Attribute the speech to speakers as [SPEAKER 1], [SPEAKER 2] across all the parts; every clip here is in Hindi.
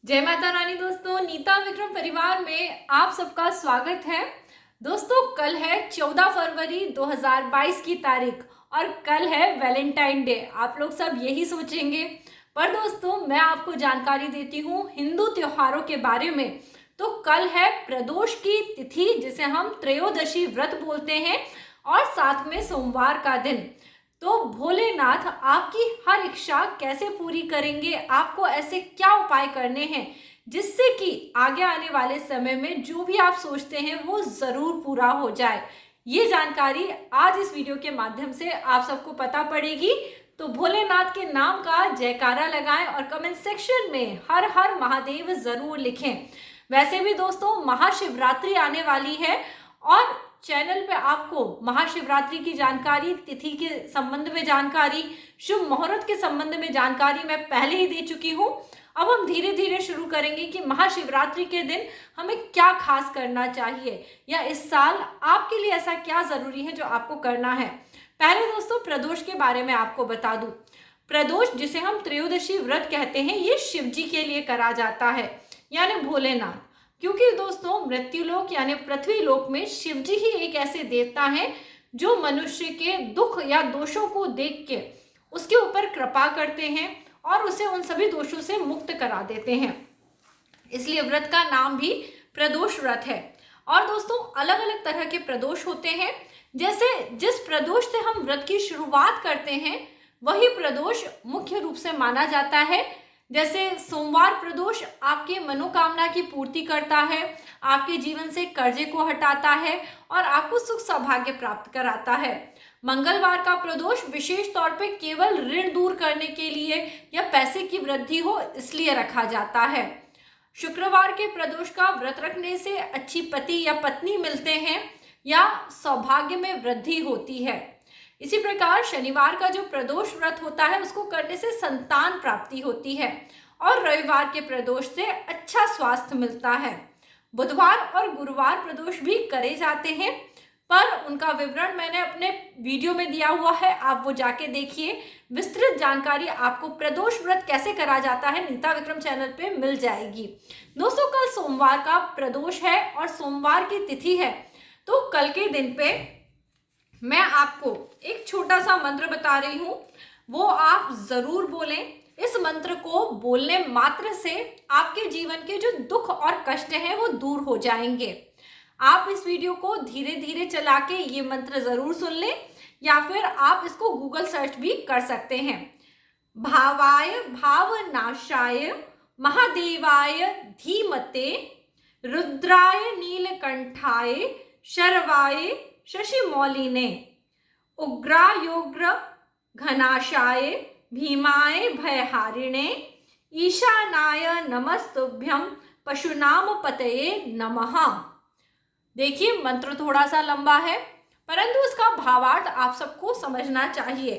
[SPEAKER 1] जय माता रानी। दोस्तों, नीता विक्रम परिवार में आप सबका स्वागत है। दोस्तों, कल है 14 फरवरी 2022 की तारीख और कल है वैलेंटाइन डे। आप लोग सब यही सोचेंगे, पर दोस्तों मैं आपको जानकारी देती हूँ हिंदू त्योहारों के बारे में। तो कल है प्रदोष की तिथि, जिसे हम त्रयोदशी व्रत बोलते हैं, और साथ में सोमवार का दिन। तो भोलेनाथ आपकी हर इच्छा कैसे पूरी करेंगे, आपको ऐसे क्या उपाय करने हैं जिससे कि आगे आने वाले समय में जो भी आप सोचते हैं वो जरूर पूरा हो जाए। ये जानकारी आज इस वीडियो के माध्यम से आप सबको पता पड़ेगी। तो भोलेनाथ के नाम का जयकारा लगाएं और कमेंट सेक्शन में हर हर महादेव जरूर लिखें। वैसे भी दोस्तों महाशिवरात्रि आने वाली है और चैनल पे आपको महाशिवरात्रि की जानकारी, तिथि के संबंध में जानकारी, शुभ मुहूर्त के संबंध में जानकारी मैं पहले ही दे चुकी हूँ। अब हम धीरे धीरे शुरू करेंगे कि महाशिवरात्रि के दिन हमें क्या खास करना चाहिए या इस साल आपके लिए ऐसा क्या जरूरी है जो आपको करना है। पहले दोस्तों प्रदोष के बारे में आपको बता दूं। प्रदोष, जिसे हम त्रयोदशी व्रत कहते हैं, ये शिव जी के लिए करा जाता है, यानी भोलेनाथ। क्योंकि दोस्तों मृत्युलोक यानी पृथ्वी लोक में शिव जी ही एक ऐसे देवता हैं जो मनुष्य के दुख या दोषों को देख के उसके ऊपर कृपा करते हैं और उसे उन सभी दोषों से मुक्त करा देते हैं। इसलिए व्रत का नाम भी प्रदोष व्रत है। और दोस्तों अलग अलग तरह के प्रदोष होते हैं। जैसे जिस प्रदोष से हम व्रत की शुरुआत करते हैं वही प्रदोष मुख्य रूप से माना जाता है। जैसे सोमवार प्रदोष आपके मनोकामना की पूर्ति करता है, आपके जीवन से कर्जे को हटाता है और आपको सुख सौभाग्य प्राप्त कराता है। मंगलवार का प्रदोष विशेष तौर पे केवल ऋण दूर करने के लिए या पैसे की वृद्धि हो इसलिए रखा जाता है। शुक्रवार के प्रदोष का व्रत रखने से अच्छी पति या पत्नी मिलते हैं या सौभाग्य में वृद्धि होती है। इसी प्रकार शनिवार का जो प्रदोष व्रत होता है उसको करने से संतान प्राप्ति होती है और रविवार के प्रदोष से अच्छा स्वास्थ्य मिलता है। बुधवार और गुरुवार प्रदोष भी करे जाते हैं, पर उनका विवरण मैंने अपने वीडियो में दिया हुआ है, आप वो जाके देखिए। विस्तृत जानकारी आपको प्रदोष व्रत कैसे करा जाता है नीता विक्रम चैनल पे मिल जाएगी। दोस्तों कल सोमवार का प्रदोष है और सोमवार की तिथि है, तो कल के दिन पे मैं आपको एक छोटा सा मंत्र बता रही हूं, वो आप जरूर बोलें। इस मंत्र को बोलने मात्र से आपके जीवन के जो दुख और कष्ट हैं वो दूर हो जाएंगे। आप इस वीडियो को धीरे धीरे चला के ये मंत्र जरूर सुन लें या फिर आप इसको गूगल सर्च भी कर सकते हैं। भावाय भावनाशाय महादेवाय धीमते रुद्राय नीलकंठाय शर्वाय शशिमौलिने उग्रायोग्र घनाशाय भीमाय भयहारिणे ईशानाय नमस्तुभ्यं पशुनाम पतये नमः। देखिए मंत्र थोड़ा सा लंबा है, परंतु इसका भावार्थ आप सबको समझना चाहिए।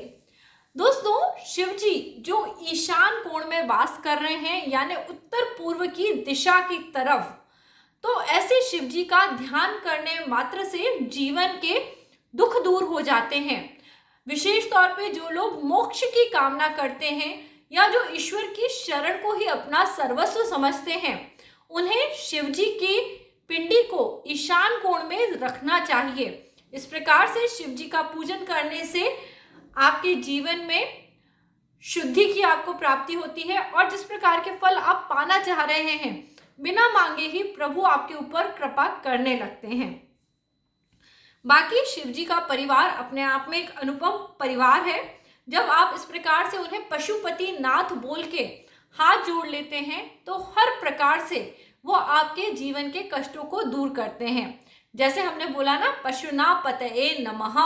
[SPEAKER 1] दोस्तों शिव जी जो ईशान कोण में वास कर रहे हैं, यानी उत्तर पूर्व की दिशा की तरफ, तो ऐसे शिव जी का ध्यान करने मात्र से जीवन के दुख दूर हो जाते हैं। विशेष तौर पे जो लोग मोक्ष की कामना करते हैं या जो ईश्वर की शरण को ही अपना सर्वस्व समझते हैं, उन्हें शिव जी की पिंडी को ईशान कोण में रखना चाहिए। इस प्रकार से शिव जी का पूजन करने से आपके जीवन में शुद्धि की आपको प्राप्ति होती है और जिस प्रकार के फल आप पाना चाह रहे हैं बिना मांगे ही प्रभु आपके ऊपर कृपा करने लगते हैं। बाकी शिव जी का परिवार अपने आप में एक अनुपम परिवार है। जब आप इस प्रकार से उन्हें पशुपति नाथ बोल के हाथ जोड़ लेते हैं तो हर प्रकार से वो आपके जीवन के कष्टों को दूर करते हैं। जैसे हमने बोला ना, पशुना पतये नमः,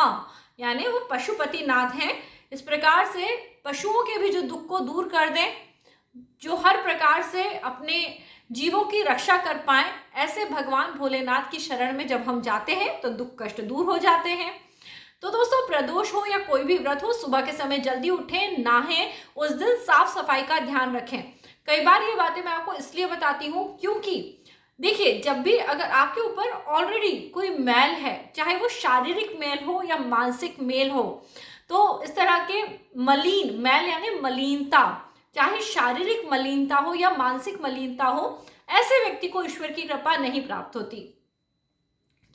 [SPEAKER 1] यानी वो पशुपति नाथ हैं। इस प्रकार से पशुओं के भी जो दुख को दूर कर दें, जो हर प्रकार से अपने जीवों की रक्षा कर पाए, ऐसे भगवान भोलेनाथ की शरण में जब हम जाते हैं तो दुख कष्ट दूर हो जाते हैं। तो दोस्तों प्रदोष हो या कोई भी व्रत हो, सुबह के समय जल्दी उठें, नहाएं, उस दिन साफ सफाई का ध्यान रखें। कई बार ये बातें मैं आपको इसलिए बताती हूँ क्योंकि देखिए जब भी अगर आपके ऊपर ऑलरेडी कोई मैल है, चाहे वो शारीरिक मैल हो या मानसिक मैल हो, तो इस तरह के मलिन मैल यानी मलिनता चाहे शारीरिक मलिनता हो या मानसिक मलिनता हो, ऐसे व्यक्ति को ईश्वर की कृपा नहीं प्राप्त होती,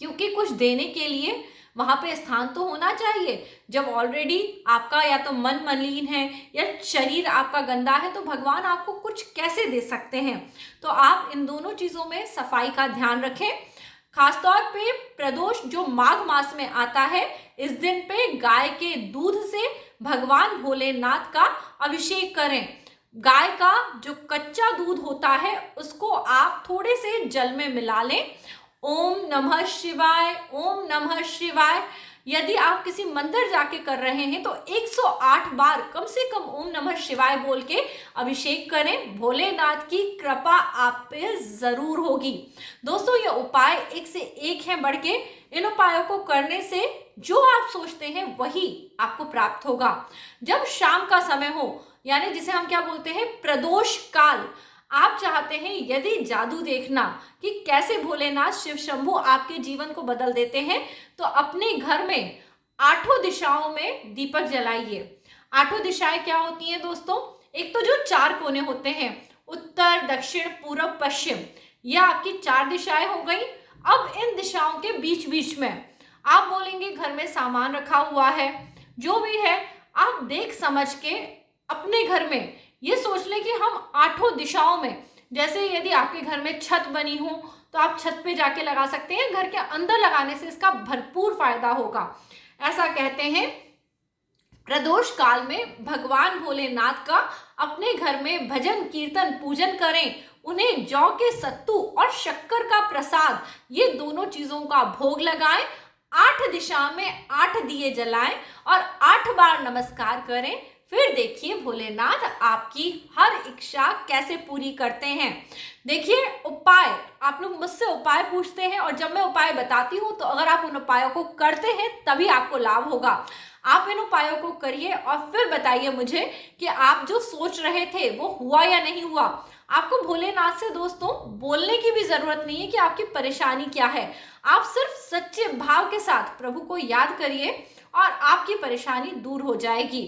[SPEAKER 1] क्योंकि कुछ देने के लिए वहां पे स्थान तो होना चाहिए। जब ऑलरेडी आपका या तो मन मलिन है या शरीर आपका गंदा है, तो भगवान आपको कुछ कैसे दे सकते हैं। तो आप इन दोनों चीजों में सफाई का ध्यान रखें। खासतौर पे प्रदोष जो माघ मास में आता है, इस दिन पे गाय के दूध से भगवान भोलेनाथ का अभिषेक करें। गाय का जो कच्चा दूध होता है उसको आप थोड़े से जल में मिला लें। ओम नमः शिवाय, ओम नमः शिवाय। यदि आप किसी मंदिर जाके कर रहे हैं तो 108 बार कम से कम ओम नमः शिवाय बोल के अभिषेक करें। भोलेनाथ की कृपा आप पे जरूर होगी। दोस्तों, ये उपाय एक से एक हैं बढ़ के। इन उपायों को करने से जो आप सोचते हैं वही आपको प्राप्त होगा। जब शाम का समय हो, यानी जिसे हम क्या बोलते हैं, प्रदोष काल, आप चाहते हैं यदि जादू देखना कि कैसे भोलेनाथ शिव शंभू आपके जीवन को बदल देते हैं, तो अपने घर में 8 दिशाओं में दीपक जलाइए। 8 दिशाएं क्या होती हैं दोस्तों? एक तो जो 4 कोने होते हैं, उत्तर, दक्षिण, पूर्व, पश्चिम, यह आपकी 4 दिशाएं हो गई। अब इन दिशाओं के बीच बीच में आप बोलेंगे घर में सामान रखा हुआ है, जो भी है आप देख समझ के अपने घर में ये सोच लें कि हम 8 दिशाओं में, जैसे यदि आपके घर में छत बनी हो तो आप छत पे जाके लगा सकते हैं। घर के अंदर लगाने से इसका भरपूर फायदा होगा। ऐसा कहते हैं प्रदोष काल में भगवान भोलेनाथ का अपने घर में भजन कीर्तन पूजन करें। उन्हें जौ के सत्तू और शक्कर का प्रसाद, ये दोनों चीजों का भोग लगाएं। 8 दिशा में 8 दिए जलाएं और 8 बार नमस्कार करें। फिर देखिए भोलेनाथ आपकी हर इच्छा कैसे पूरी करते हैं। देखिए, उपाय, आप लोग मुझसे उपाय पूछते हैं और जब मैं उपाय बताती हूँ तो अगर आप उन उपायों को करते हैं तभी आपको लाभ होगा। आप इन उपायों को करिए और फिर बताइए मुझे कि आप जो सोच रहे थे वो हुआ या नहीं हुआ। आपको भोलेनाथ से दोस्तों बोलने की भी जरूरत नहीं है कि आपकी परेशानी क्या है। आप सिर्फ सच्चे भाव के साथ प्रभु को याद करिए और आपकी परेशानी दूर हो जाएगी।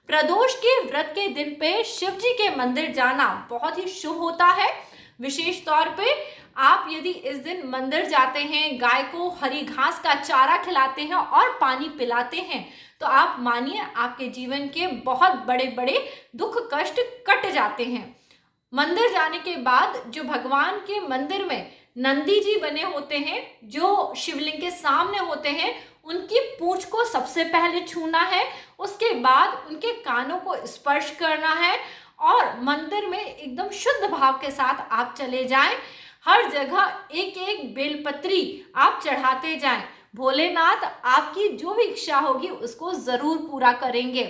[SPEAKER 1] प्रदोष के व्रत के दिन पे शिव जी के मंदिर जाना बहुत ही शुभ होता है। विशेष तौर पे आप यदि इस दिन मंदिर जाते हैं, गाय को हरी घास का चारा खिलाते हैं और पानी पिलाते हैं, तो आप मानिए आपके जीवन के बहुत बड़े बड़े दुख कष्ट कट जाते हैं। मंदिर जाने के बाद जो भगवान के मंदिर में नंदी जी बने होते हैं, जो शिवलिंग के सामने होते हैं, उनकी पूंछ को सबसे पहले छूना है। उसके बाद उनके कानों को स्पर्श करना है और मंदिर में एकदम शुद्ध भाव के साथ आप चले जाएं। हर जगह एक एक बेलपत्री आप चढ़ाते जाएं। भोलेनाथ आपकी जो भी इच्छा होगी उसको जरूर पूरा करेंगे।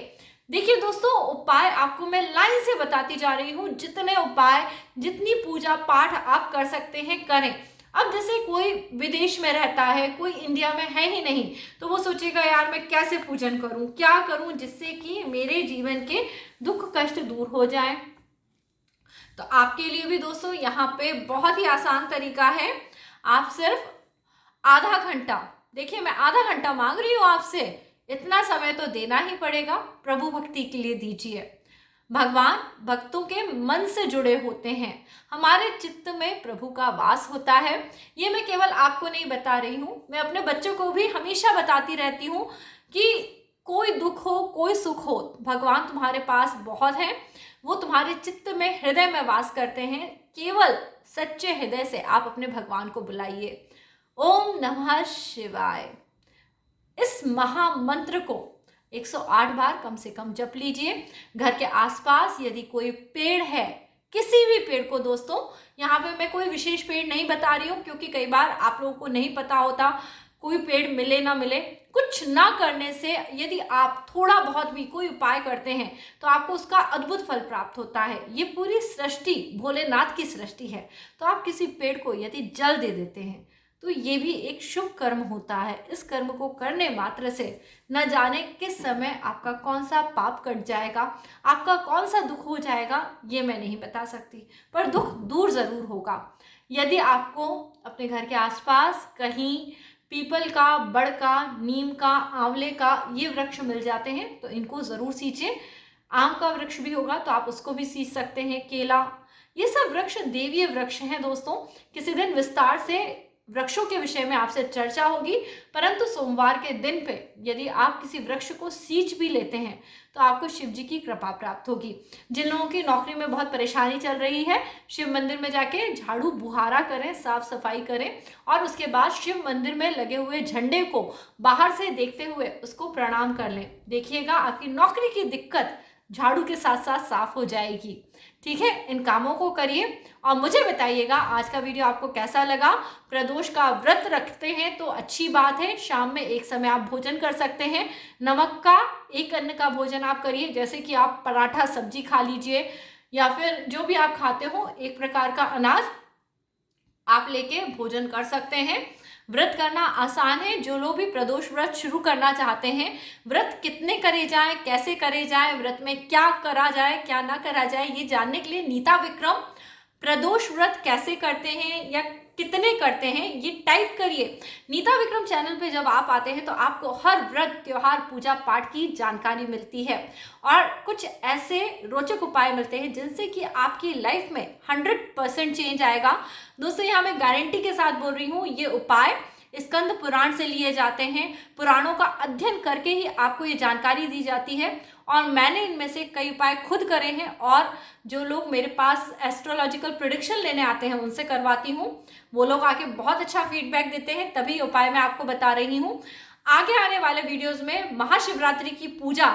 [SPEAKER 1] देखिए दोस्तों, उपाय आपको मैं लाइन से बताती जा रही हूँ। जितने उपाय, जितनी पूजा पाठ आप कर सकते हैं करें। अब जैसे कोई विदेश में रहता है, कोई इंडिया में है ही नहीं, तो वो सोचेगा यार मैं कैसे पूजन करूं, क्या करूं जिससे कि मेरे जीवन के दुख कष्ट दूर हो जाए। तो आपके लिए भी दोस्तों यहाँ पे बहुत ही आसान तरीका है। आप सिर्फ आधा घंटा, देखिए मैं आधा घंटा मांग रही हूँ आपसे, इतना समय तो देना ही पड़ेगा, प्रभु भक्ति के लिए दीजिए। भगवान भक्तों के मन से जुड़े होते हैं। हमारे चित्त में प्रभु का वास होता है। ये मैं केवल आपको नहीं बता रही हूँ, मैं अपने बच्चों को भी हमेशा बताती रहती हूँ कि कोई दुख हो, कोई सुख हो, भगवान तुम्हारे पास बहुत है। वो तुम्हारे चित्त में, हृदय में वास करते हैं। केवल सच्चे हृदय से आप अपने भगवान को बुलाइए। ओम नमः शिवाय, इस महामंत्र को 108 बार कम से कम जप लीजिए। घर के आसपास यदि कोई पेड़ है, किसी भी पेड़ को, दोस्तों यहाँ पे मैं कोई विशेष पेड़ नहीं बता रही हूँ क्योंकि कई बार आप लोगों को नहीं पता होता, कोई पेड़ मिले ना मिले। कुछ ना करने से यदि आप थोड़ा बहुत भी कोई उपाय करते हैं तो आपको उसका अद्भुत फल प्राप्त होता है। ये पूरी सृष्टि भोलेनाथ की सृष्टि है। तो आप किसी पेड़ को यदि जल दे देते हैं तो ये भी एक शुभ कर्म होता है। इस कर्म को करने मात्र से न जाने किस समय आपका कौन सा पाप कट जाएगा, आपका कौन सा दुख हो जाएगा, ये मैं नहीं बता सकती, पर दुख दूर जरूर होगा। यदि आपको अपने घर के आसपास कहीं पीपल का, बड़ का, नीम का, आंवले का ये वृक्ष मिल जाते हैं तो इनको जरूर सींचे। आम का वृक्ष भी होगा तो आप उसको भी सींच सकते हैं, केला, ये सब वृक्ष देवीय वृक्ष हैं दोस्तों। किसी दिन विस्तार से वृक्षों के विषय में आपसे चर्चा होगी, परंतु सोमवार के दिन पे यदि आप किसी वृक्ष को सींच भी लेते हैं तो आपको शिव जी की कृपा प्राप्त होगी। जिन लोगों की नौकरी में बहुत परेशानी चल रही है, शिव मंदिर में जाके झाड़ू बुहारा करें, साफ सफाई करें और उसके बाद शिव मंदिर में लगे हुए झंडे को बाहर से देखते हुए उसको प्रणाम कर लें। देखिएगा आपकी नौकरी की दिक्कत झाड़ू के साथ साथ साफ हो जाएगी। ठीक है, इन कामों को करिए और मुझे बताइएगा आज का वीडियो आपको कैसा लगा। प्रदोष का व्रत रखते हैं तो अच्छी बात है, शाम में एक समय आप भोजन कर सकते हैं। नमक का एक अन्न का भोजन आप करिए, जैसे कि आप पराठा सब्जी खा लीजिए या फिर जो भी आप खाते हो एक प्रकार का अनाज आप लेके भोजन कर सकते हैं। व्रत करना आसान है। जो लोग भी प्रदोष व्रत शुरू करना चाहते हैं, व्रत कितने करे जाएं, कैसे करे जाएं, व्रत में क्या करा जाए क्या ना करा जाए, ये जानने के लिए नीता विक्रम प्रदोष व्रत कैसे करते हैं या कितने करते हैं ये टाइप करिए। नीता विक्रम चैनल पे जब आप आते हैं तो आपको हर व्रत, त्योहार, पूजा पाठ की जानकारी मिलती है और कुछ ऐसे रोचक उपाय मिलते हैं जिनसे कि आपकी लाइफ में 100% चेंज आएगा। दोस्तों यहाँ मैं गारंटी के साथ बोल रही हूँ, ये उपाय स्कंद पुराण से लिए जाते हैं। पुराणों का अध्ययन करके ही आपको ये जानकारी दी जाती है और मैंने इनमें से कई उपाय खुद करे हैं और जो लोग मेरे पास एस्ट्रोलॉजिकल प्रेडिक्शन लेने आते हैं उनसे करवाती हूँ। वो लोग आके बहुत अच्छा फीडबैक देते हैं, तभी उपाय मैं आपको बता रही हूँ। आगे आने वाले वीडियोस में महाशिवरात्रि की पूजा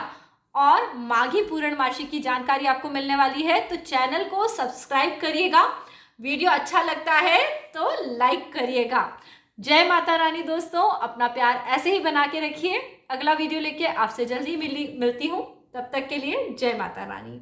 [SPEAKER 1] और माघी पूर्णमासी की जानकारी आपको मिलने वाली है, तो चैनल को सब्सक्राइब करिएगा। वीडियो अच्छा लगता है तो लाइक करिएगा। जय माता रानी दोस्तों, अपना प्यार ऐसे ही बना के रखिए। अगला वीडियो लेके आपसे जल्दी मिलती हूँ, तब तक के लिए जय माता रानी।